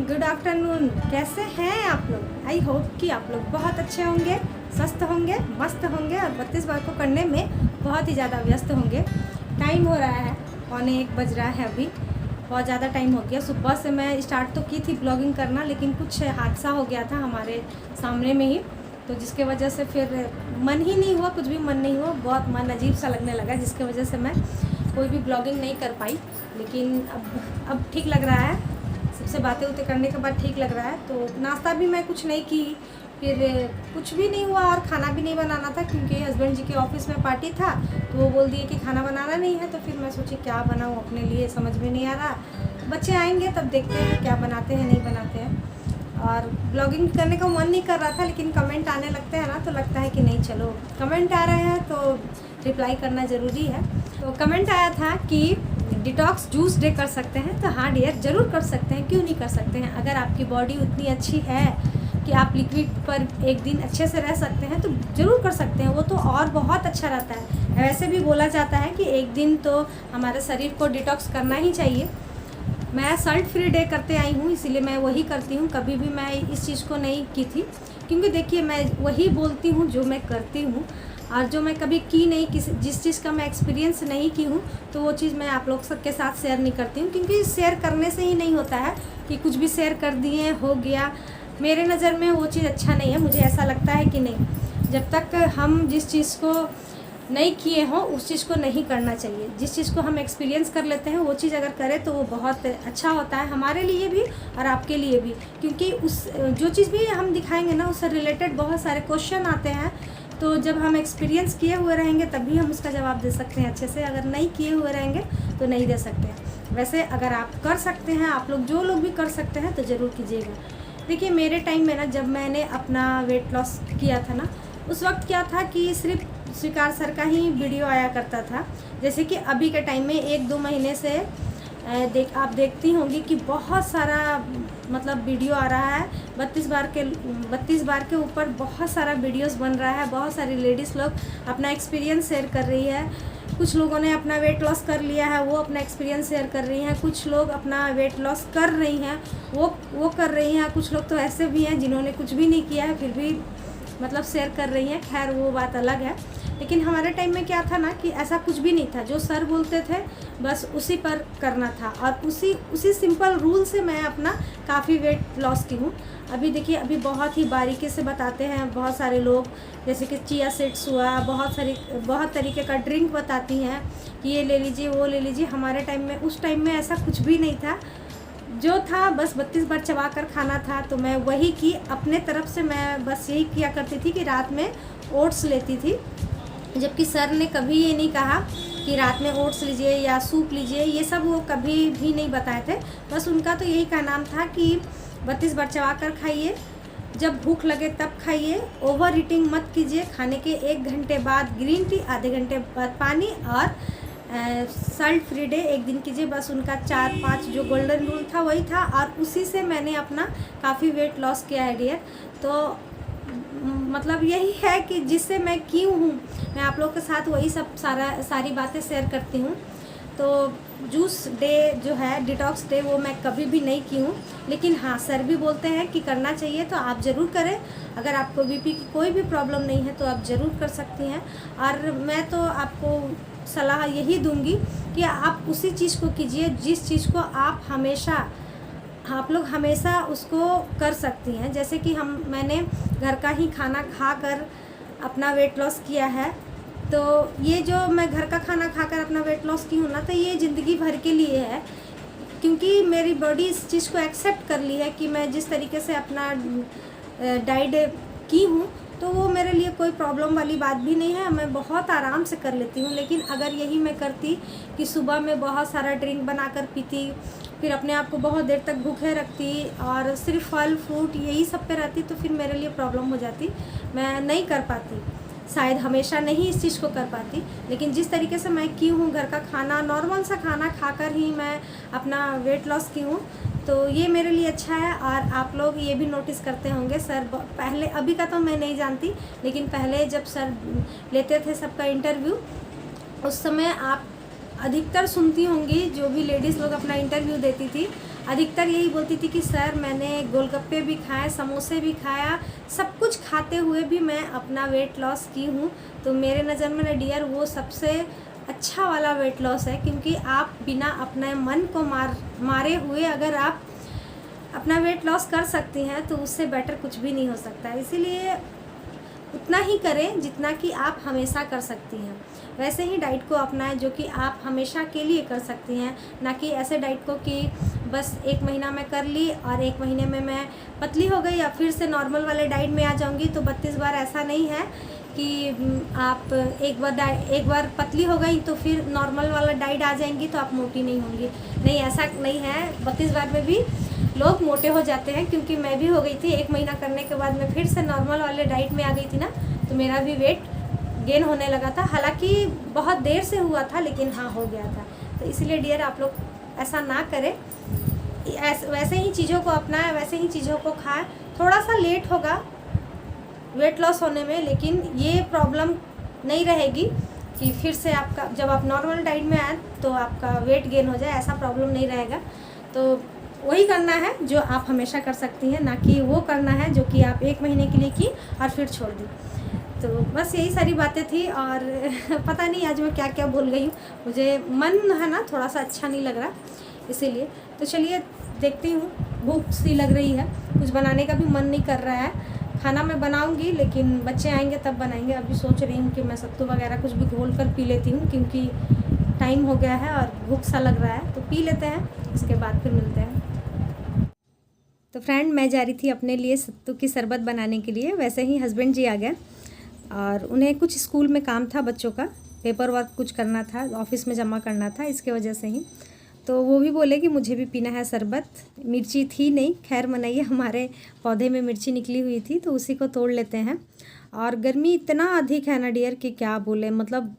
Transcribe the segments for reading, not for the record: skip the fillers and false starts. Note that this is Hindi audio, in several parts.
Good afternoon. कैसे हैं आप लोग? आई होप कि आप लोग बहुत अच्छे होंगे, स्वस्थ होंगे, मस्त होंगे और 32 बार को करने में बहुत ही ज़्यादा व्यस्त होंगे। टाइम हो रहा है 1:45 बज रहा है अभी। बहुत ज़्यादा टाइम हो गया। सुबह से मैं स्टार्ट तो की थी ब्लॉगिंग करना, लेकिन कुछ हादसा हो गया था हमारे सामने में ही, तो जिसके वजह से फिर मन ही नहीं हुआ, कुछ भी मन नहीं हुआ। बहुत मन अजीब सा लगने लगा, जिसके वजह से मैं कोई भी ब्लॉगिंग नहीं कर पाई। लेकिन अब ठीक लग रहा है, सबसे बातें उतें करने के बाद ठीक लग रहा है। तो नाश्ता भी मैं कुछ नहीं की, फिर कुछ भी नहीं हुआ और खाना भी नहीं बनाना था क्योंकि हस्बैंड जी के ऑफिस में पार्टी था, तो वो बोल दिए कि खाना बनाना नहीं है। तो फिर मैं सोची क्या बनाऊँ अपने लिए, समझ में नहीं आ रहा। बच्चे आएंगे तब देखते हैं क्या बनाते हैं नहीं बनाते हैं। और ब्लॉगिंग करने का मन नहीं कर रहा था, लेकिन कमेंट आने लगते हैं ना, तो लगता है कि नहीं चलो कमेंट आ रहे हैं तो रिप्लाई करना ज़रूरी है। तो कमेंट आया था कि डिटॉक्स जूस डे कर सकते हैं, तो हाँ डियर ज़रूर कर सकते हैं, क्यों नहीं कर सकते हैं। अगर आपकी बॉडी उतनी अच्छी है कि आप लिक्विड पर एक दिन अच्छे से रह सकते हैं तो ज़रूर कर सकते हैं, वो तो और बहुत अच्छा रहता है। वैसे भी बोला जाता है कि एक दिन तो हमारे शरीर को डिटॉक्स करना ही चाहिए। मैं सॉल्ट फ्री डे करते आई हूँ, इसीलिए मैं वही करती हूँ। कभी भी मैं इस चीज़ को नहीं की थी, क्योंकि देखिए मैं वही बोलती हूँ जो मैं करती हूँ, और जो मैं कभी की नहीं, जिस चीज़ का मैं एक्सपीरियंस नहीं की हूँ, तो वो चीज़ मैं आप लोग सबके साथ शेयर नहीं करती हूँ। क्योंकि शेयर करने से ही नहीं होता है कि कुछ भी शेयर कर दिए हो गया। मेरे नज़र में वो चीज़ अच्छा नहीं है। मुझे ऐसा लगता है कि नहीं, जब तक हम जिस चीज़ को नहीं किए हों उस चीज़ को नहीं करना चाहिए। जिस चीज़ को हम एक्सपीरियंस कर लेते हैं वो चीज़ अगर करें तो वो बहुत अच्छा होता है हमारे लिए भी और आपके लिए भी। क्योंकि उस जो चीज़ भी हम दिखाएंगे ना, उससे रिलेटेड बहुत सारे क्वेश्चन आते हैं, तो जब हम एक्सपीरियंस किए हुए रहेंगे तभी हम उसका जवाब दे सकते हैं अच्छे से। अगर नहीं किए हुए रहेंगे तो नहीं दे सकते हैं। वैसे अगर आप कर सकते हैं, आप लोग जो लोग भी कर सकते हैं तो ज़रूर कीजिएगा। देखिए मेरे टाइम में ना, जब मैंने अपना वेट लॉस किया था ना, उस वक्त क्या था कि सिर्फ स्वीकार सर का ही वीडियो आया करता था। जैसे कि अभी के टाइम में 1-2 महीने से आप देखती होंगी कि बहुत सारा मतलब वीडियो आ रहा है। 32 बार के ऊपर बहुत सारा वीडियोस बन रहा है। बहुत सारी लेडीज़ लोग अपना एक्सपीरियंस शेयर कर रही है। कुछ लोगों ने अपना वेट लॉस कर लिया है, वो अपना एक्सपीरियंस शेयर कर रही हैं। कुछ लोग अपना वेट लॉस कर रही हैं, वो कर रही हैं। कुछ लोग तो ऐसे भी हैं जिन्होंने कुछ भी नहीं किया है फिर भी मतलब शेयर कर रही हैं। खैर वो बात अलग है। लेकिन हमारे टाइम में क्या था ना कि ऐसा कुछ भी नहीं था। जो सर बोलते थे बस उसी पर करना था, और उसी सिंपल रूल से मैं अपना काफ़ी वेट लॉस की हूँ। अभी देखिए, अभी बहुत ही बारीकी से बताते हैं बहुत सारे लोग, जैसे कि चिया सीड्स हुआ, बहुत तरीके का ड्रिंक बताती हैं कि ये ले लीजिए वो ले लीजिए। हमारे टाइम में, उस टाइम में ऐसा कुछ भी नहीं था। जो था बस 32 बार चबा कर खाना था। तो मैं वही की अपने तरफ से, मैं बस यही किया करती थी कि रात में ओट्स लेती थी। जबकि सर ने कभी ये नहीं कहा कि रात में ओट्स लीजिए या सूप लीजिए, ये सब वो कभी भी नहीं बताए थे। बस उनका तो यही का नाम था कि 32 बार चबा कर खाइए, जब भूख लगे तब खाइए, ओवर ईटिंग मत कीजिए, खाने के 1 घंटे बाद ग्रीन टी, आधे घंटे बाद पानी, और सॉल्ट फ्री डे एक दिन कीजिए। बस उनका 4-5 जो गोल्डन रूल था वही था, और उसी से मैंने अपना काफ़ी वेट लॉस किया है डियर। तो मतलब यही है कि जिससे मैं क्यों हूँ, मैं आप लोगों के साथ वही सब सारी बातें शेयर करती हूँ। तो जूस डे जो है, डिटॉक्स डे, वो मैं कभी भी नहीं की हूँ। लेकिन हाँ, सर भी बोलते हैं कि करना चाहिए, तो आप ज़रूर करें। अगर आपको बीपी की कोई भी प्रॉब्लम नहीं है तो आप ज़रूर कर सकती हैं। और मैं तो आपको सलाह यही दूँगी कि आप उसी चीज़ को कीजिए जिस चीज़ को आप लोग हमेशा उसको कर सकती हैं। जैसे कि मैंने घर का ही खाना खाकर अपना वेट लॉस किया है। तो ये जो मैं घर का खाना खाकर अपना वेट लॉस की हूँ ना, तो ये ज़िंदगी भर के लिए है। क्योंकि मेरी बॉडी इस चीज़ को एक्सेप्ट कर ली है कि मैं जिस तरीके से अपना डाइट की हूँ, तो वो मेरे लिए कोई प्रॉब्लम वाली बात भी नहीं है। मैं बहुत आराम से कर लेती हूँ। लेकिन अगर यही मैं करती कि सुबह में बहुत सारा ड्रिंक बनाकर पीती, फिर अपने आप को बहुत देर तक भूखे रखती और सिर्फ फल फ्रूट यही सब पे रहती, तो फिर मेरे लिए प्रॉब्लम हो जाती। मैं नहीं कर पाती, शायद हमेशा नहीं इस चीज़ को कर पाती। लेकिन जिस तरीके से मैं की हूँ, घर का खाना, नॉर्मल सा खाना खाकर ही मैं अपना वेट लॉस की हूँ, तो ये मेरे लिए अच्छा है। और आप लोग ये भी नोटिस करते होंगे, सर पहले, अभी का तो मैं नहीं जानती, लेकिन पहले जब सर लेते थे सबका इंटरव्यू, उस समय आप अधिकतर सुनती होंगी, जो भी लेडीज़ लोग अपना इंटरव्यू देती थी, अधिकतर यही बोलती थी कि सर मैंने गोलगप्पे भी खाए, समोसे भी खाया, सब कुछ खाते हुए भी मैं अपना वेट लॉस की हूँ। तो मेरे नज़र में ना डियर वो सबसे अच्छा वाला वेट लॉस है, क्योंकि आप बिना अपने मन को मारे हुए अगर आप अपना वेट लॉस कर सकती हैं तो उससे बेटर कुछ भी नहीं हो सकता है। इसीलिए उतना ही करें जितना कि आप हमेशा कर सकती हैं। वैसे ही डाइट को अपनाएं जो कि आप हमेशा के लिए कर सकती हैं, ना कि ऐसे डाइट को कि बस 1 महीना में कर ली और 1 महीने में मैं पतली हो गई या फिर से नॉर्मल वाले डाइट में आ जाऊंगी। तो 32 बार ऐसा नहीं है कि आप एक बार पतली हो गई तो फिर नॉर्मल वाला डाइट आ जाएंगी तो आप मोटी नहीं होंगी। नहीं, ऐसा नहीं है। 32 बार में भी लोग मोटे हो जाते हैं, क्योंकि मैं भी हो गई थी। 1 महीना करने के बाद मैं फिर से नॉर्मल वाले डाइट में आ गई थी ना, तो मेरा भी वेट गेन होने लगा था। हालांकि बहुत देर से हुआ था, लेकिन हाँ हो गया था। तो इसलिए डियर आप लोग ऐसा ना करें, वैसे ही चीज़ों को अपनाएं, वैसे ही चीज़ों को खाएं। थोड़ा सा लेट होगा वेट लॉस होने में, लेकिन ये प्रॉब्लम नहीं रहेगी कि फिर से आपका जब आप नॉर्मल डाइट में आए तो आपका वेट गेन हो जाए, ऐसा प्रॉब्लम नहीं रहेगा। तो वही करना है जो आप हमेशा कर सकती हैं, ना कि वो करना है जो कि आप 1 महीने के लिए की और फिर छोड़ दी। तो बस यही सारी बातें थी। और पता नहीं आज मैं क्या क्या बोल गई हूँ, मुझे मन है ना थोड़ा सा अच्छा नहीं लग रहा, इसीलिए। तो चलिए देखती हूँ, भूख सी लग रही है, कुछ बनाने का भी मन नहीं कर रहा है। खाना मैं बनाऊंगी लेकिन बच्चे आएंगे तब बनाएंगे। अभी सोच रही हूँ कि मैं सत्तू वगैरह कुछ भी घोल कर पी लेती हूँ, क्योंकि टाइम हो गया है और भूख सा लग रहा है। तो पी लेते हैं, उसके बाद फिर मिलते हैं। तो फ्रेंड, मैं जा रही थी अपने लिए सत्तू की शरबत बनाने के लिए। वैसे ही हस्बैंड जी आ गए और उन्हें कुछ स्कूल में काम था, बच्चों का पेपर वर्क कुछ करना था, ऑफिस में जमा करना था, इसके वजह से ही। तो वो भी बोले कि मुझे भी पीना है शरबत। मिर्ची थी नहीं, खैर मनाइए, हमारे पौधे में मिर्ची निकली हुई थी तो उसी को तोड़ लेते हैं। और गर्मी इतना अधिक है ना डियर कि क्या बोले, मतलब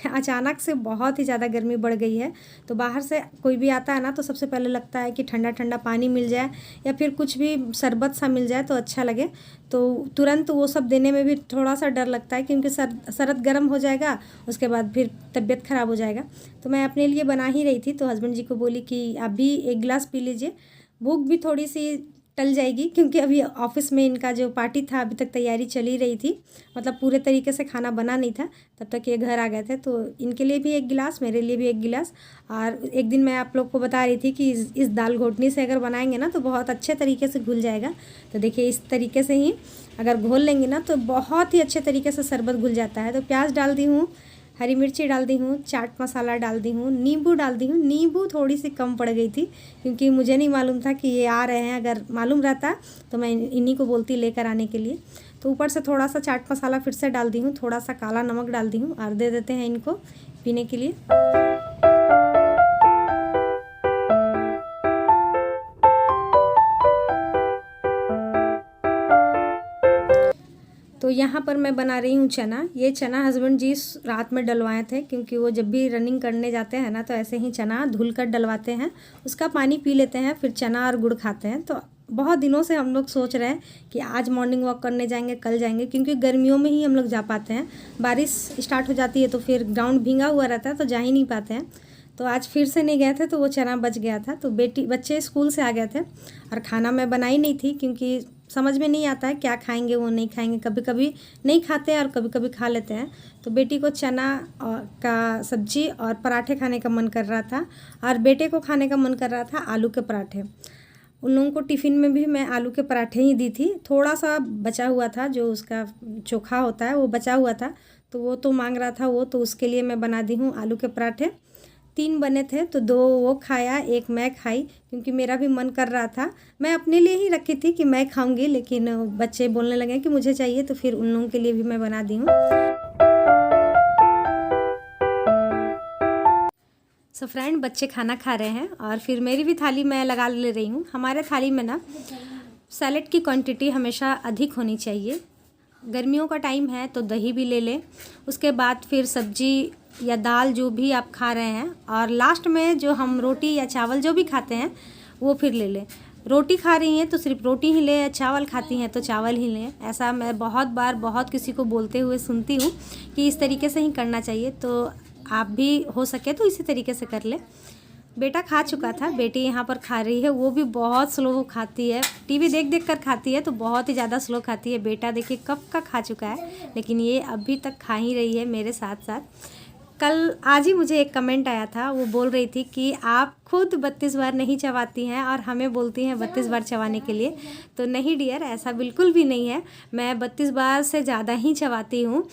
अचानक से बहुत ही ज़्यादा गर्मी बढ़ गई है। तो बाहर से कोई भी आता है ना तो सबसे पहले लगता है कि ठंडा ठंडा पानी मिल जाए या फिर कुछ भी शरबत सा मिल जाए तो अच्छा लगे। तो तुरंत वो सब देने में भी थोड़ा सा डर लगता है, क्योंकि शरबत गर्म हो जाएगा, उसके बाद फिर तबीयत ख़राब हो जाएगा। तो मैं अपने लिए बना ही रही थी, तो हस्बैंड जी को बोली कि आप भी 1 गिलास पी लीजिए, भूख भी थोड़ी सी टल जाएगी। क्योंकि अभी ऑफिस में इनका जो पार्टी था अभी तक तैयारी चली रही थी, मतलब पूरे तरीके से खाना बना नहीं था, तब तक ये घर आ गए थे। तो इनके लिए भी 1 गिलास, मेरे लिए भी 1 गिलास। और एक दिन मैं आप लोग को बता रही थी कि इस दाल घोटनी से अगर बनाएंगे ना तो बहुत अच्छे तरीके से घुल जाएगा। तो देखिए इस तरीके से ही अगर घोल लेंगे ना तो बहुत ही अच्छे तरीके से शरबत घुल जाता है। तो प्याज डाल दी हूँ, हरी मिर्ची डाल दी हूँ, चाट मसाला डाल दी हूँ, नींबू डाल दी हूँ। नींबू थोड़ी सी कम पड़ गई थी क्योंकि मुझे नहीं मालूम था कि ये आ रहे हैं। अगर मालूम रहता तो मैं इन्हीं को बोलती लेकर आने के लिए। तो ऊपर से थोड़ा सा चाट मसाला फिर से डाल दी हूँ, थोड़ा सा काला नमक डाल दी हूँ और दे देते हैं इनको पीने के लिए। तो यहाँ पर मैं बना रही हूँ चना। ये चना हस्बैंड जी रात में डलवाए थे, क्योंकि वो जब भी रनिंग करने जाते हैं ना तो ऐसे ही चना धुल कर डलवाते हैं, उसका पानी पी लेते हैं, फिर चना और गुड़ खाते हैं। तो बहुत दिनों से हम लोग सोच रहे हैं कि आज मॉर्निंग वॉक करने जाएंगे, कल जाएंगे, क्योंकि गर्मियों में ही हम लोग जा पाते हैं। बारिश स्टार्ट हो जाती है तो फिर ग्राउंड भींगा हुआ रहता है तो जा ही नहीं पाते हैं। तो आज फिर से नहीं गए थे तो वो चना बच गया था। तो बच्चे स्कूल से आ गए थे और खाना मैं बनाई नहीं थी, क्योंकि समझ में नहीं आता है क्या खाएंगे वो नहीं खाएंगे। कभी कभी नहीं खाते हैं और कभी कभी खा लेते हैं। तो बेटी को चना का सब्जी और पराठे खाने का मन कर रहा था और बेटे को खाने का मन कर रहा था आलू के पराठे। उन लोगों को टिफ़िन में भी मैं आलू के पराठे ही दी थी। थोड़ा सा बचा हुआ था, जो उसका चोखा होता है वो बचा हुआ था, तो वो तो मांग रहा था वो, तो उसके लिए मैं बना दी हूँ आलू के पराठे। 3 बने थे तो 2 वो खाया, 1 मैं खाई, क्योंकि मेरा भी मन कर रहा था। मैं अपने लिए ही रखी थी कि मैं खाऊंगी, लेकिन बच्चे बोलने लगे कि मुझे चाहिए, तो फिर उन लोगों के लिए भी मैं बना दी हूँ। सो फ्रेंड, बच्चे खाना खा रहे हैं और फिर मेरी भी थाली मैं लगा ले रही हूँ। हमारे थाली में ना सैलेड की क्वांटिटी हमेशा अधिक होनी चाहिए। गर्मियों का टाइम है तो दही भी ले लें, उसके बाद फिर सब्जी या दाल जो भी आप खा रहे हैं, और लास्ट में जो हम रोटी या चावल जो भी खाते हैं वो फिर ले लें। रोटी खा रही हैं तो सिर्फ रोटी ही लें, चावल खाती हैं तो चावल ही लें। ऐसा मैं बहुत बार बहुत किसी को बोलते हुए सुनती हूँ कि इस तरीके से ही करना चाहिए। तो आप भी हो सके तो इसी तरीके से कर लें। बेटा खा चुका था, बेटी यहाँ पर खा रही है, वो भी बहुत स्लो खाती है, टीवी देख देख कर खाती है तो बहुत ही ज़्यादा स्लो खाती है। बेटा देखिए कब का खा चुका है, लेकिन ये अभी तक खा ही रही है मेरे साथ साथ। आज ही मुझे एक कमेंट आया था, वो बोल रही थी कि आप खुद 32 बार नहीं चबाती हैं और हमें बोलती हैं 32 बार चबाने के लिए। तो नहीं डियर, ऐसा बिल्कुल भी नहीं है, मैं 32 बार से ज़्यादा ही चबाती हूँ।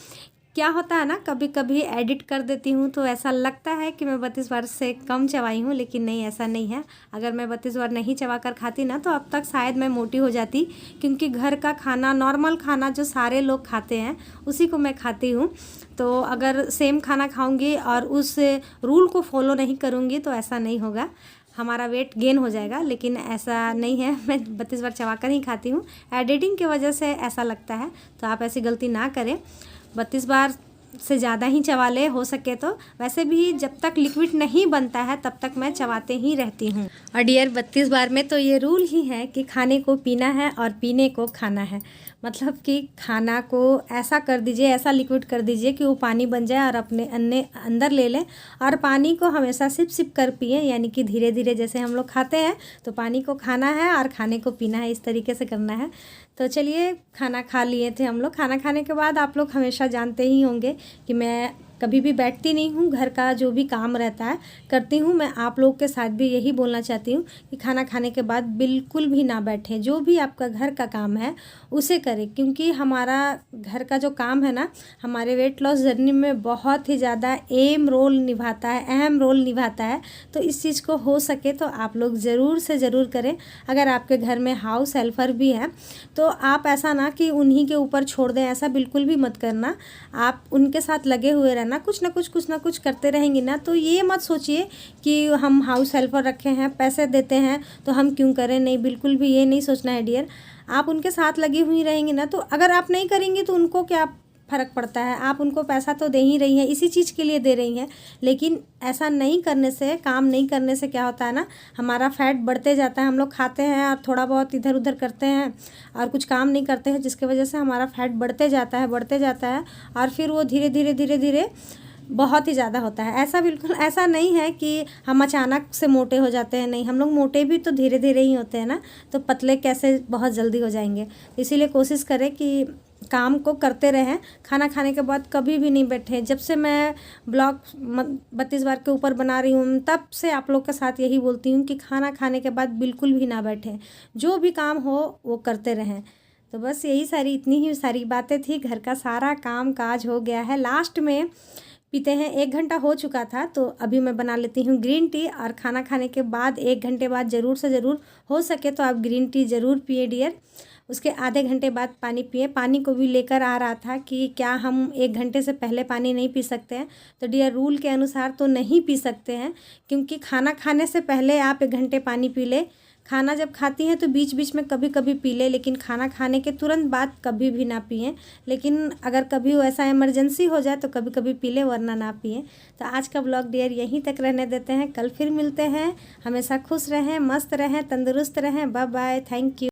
क्या होता है ना, कभी कभी एडिट कर देती हूँ तो ऐसा लगता है कि मैं 32 बार से कम चबाई हूँ, लेकिन नहीं, ऐसा नहीं है। अगर मैं 32 बार नहीं चबा कर खाती ना तो अब तक शायद मैं मोटी हो जाती, क्योंकि घर का खाना, नॉर्मल खाना जो सारे लोग खाते हैं उसी को मैं खाती हूँ। तो अगर सेम खाना खाऊंगी और उस रूल को फॉलो नहीं करूँगी तो ऐसा नहीं होगा, हमारा वेट गेन हो जाएगा। लेकिन ऐसा नहीं है, मैं 32 बार चबा कर ही खाती हूँ, एडिटिंग की वजह से ऐसा लगता है। तो आप ऐसी गलती ना करें, 32 बार से ज़्यादा ही चबा ले हो सके तो। वैसे भी जब तक लिक्विड नहीं बनता है तब तक मैं चबाते ही रहती हूँ। और डियर 32 बार में तो ये रूल ही है कि खाने को पीना है और पीने को खाना है। मतलब कि खाना को ऐसा कर दीजिए, ऐसा लिक्विड कर दीजिए कि वो पानी बन जाए और अपने अंदर ले लें। और पानी को हमेशा सिप सिप कर पिए, यानी कि धीरे धीरे, जैसे हम लोग खाते हैं तो पानी को खाना है और खाने को पीना है, इस तरीके से करना है। तो चलिए, खाना खा लिए थे हम लोग। खाना खाने के बाद आप लोग हमेशा जानते ही होंगे कि मैं कभी भी बैठती नहीं हूँ, घर का जो भी काम रहता है करती हूँ। मैं आप लोग के साथ भी यही बोलना चाहती हूँ कि खाना खाने के बाद बिल्कुल भी ना बैठें, जो भी आपका घर का काम है उसे करें, क्योंकि हमारा घर का जो काम है ना, हमारे वेट लॉस जर्नी में बहुत ही ज़्यादा अहम रोल निभाता है। तो इस चीज़ को हो सके तो आप लोग ज़रूर से ज़रूर करें। अगर आपके घर में हाउस हेल्पर भी है तो आप ऐसा ना कि उन्हीं के ऊपर छोड़ दें, ऐसा बिल्कुल भी मत करना। आप उनके साथ लगे हुए रहना, कुछ ना कुछ करते रहेंगे ना। तो ये मत सोचिए कि हम हाउस हेल्पर रखे हैं, पैसे देते हैं तो हम क्यों करें, नहीं, बिल्कुल भी ये नहीं सोचना है डियर। आप उनके साथ लगी हुई रहेंगी ना, तो अगर आप नहीं करेंगी तो उनको क्या फ़र्क पड़ता है, आप उनको पैसा तो दे ही रही हैं, इसी चीज़ के लिए दे रही हैं। लेकिन ऐसा नहीं करने से, काम नहीं करने से क्या होता है ना, हमारा फैट बढ़ते जाता है। हम लोग खाते हैं और थोड़ा बहुत इधर उधर करते हैं और कुछ काम नहीं करते हैं, जिसकी वजह से हमारा फैट बढ़ते जाता है और फिर वो धीरे धीरे बहुत ही ज़्यादा होता है। ऐसा बिल्कुल ऐसा नहीं है कि हम अचानक से मोटे हो जाते हैं, नहीं, हम लोग मोटे भी तो धीरे धीरे ही होते हैं ना, तो पतले कैसे बहुत जल्दी हो जाएंगे। इसीलिए कोशिश करें कि काम को करते रहें। खाना खाने के बाद कभी भी नहीं बैठें। जब से मैं ब्लॉग 32 बार के ऊपर बना रही हूँ तब से आप लोग के साथ यही बोलती हूँ कि खाना खाने के बाद बिल्कुल भी ना बैठें, जो भी काम हो वो करते रहें। तो बस इतनी ही सारी बातें थी, घर का सारा काम काज हो गया है। लास्ट में पीते हैं, 1 घंटा हो चुका था तो अभी मैं बना लेती हूँ ग्रीन टी। और खाना खाने के बाद 1 घंटे बाद ज़रूर से ज़रूर हो सके तो आप ग्रीन टी ज़रूर पिए डियर। उसके आधे घंटे बाद पानी पिए। पानी को भी लेकर आ रहा था कि क्या हम 1 घंटे से पहले पानी नहीं पी सकते हैं, तो डियर रूल के अनुसार तो नहीं पी सकते हैं, क्योंकि खाना खाने से पहले आप 1 घंटे पानी पी ले। खाना जब खाती हैं तो बीच बीच में कभी कभी पी ले, लेकिन खाना खाने के तुरंत बाद कभी भी ना पिएं। लेकिन अगर कभी ऐसा इमरजेंसी हो जाए तो कभी कभी पी ले, वरना ना पिएं। तो आज का ब्लॉग डियर यहीं तक रहने देते हैं, कल फिर मिलते हैं। हमेशा खुश रहें, मस्त रहें, तंदुरुस्त रहें। Bye bye, thank you.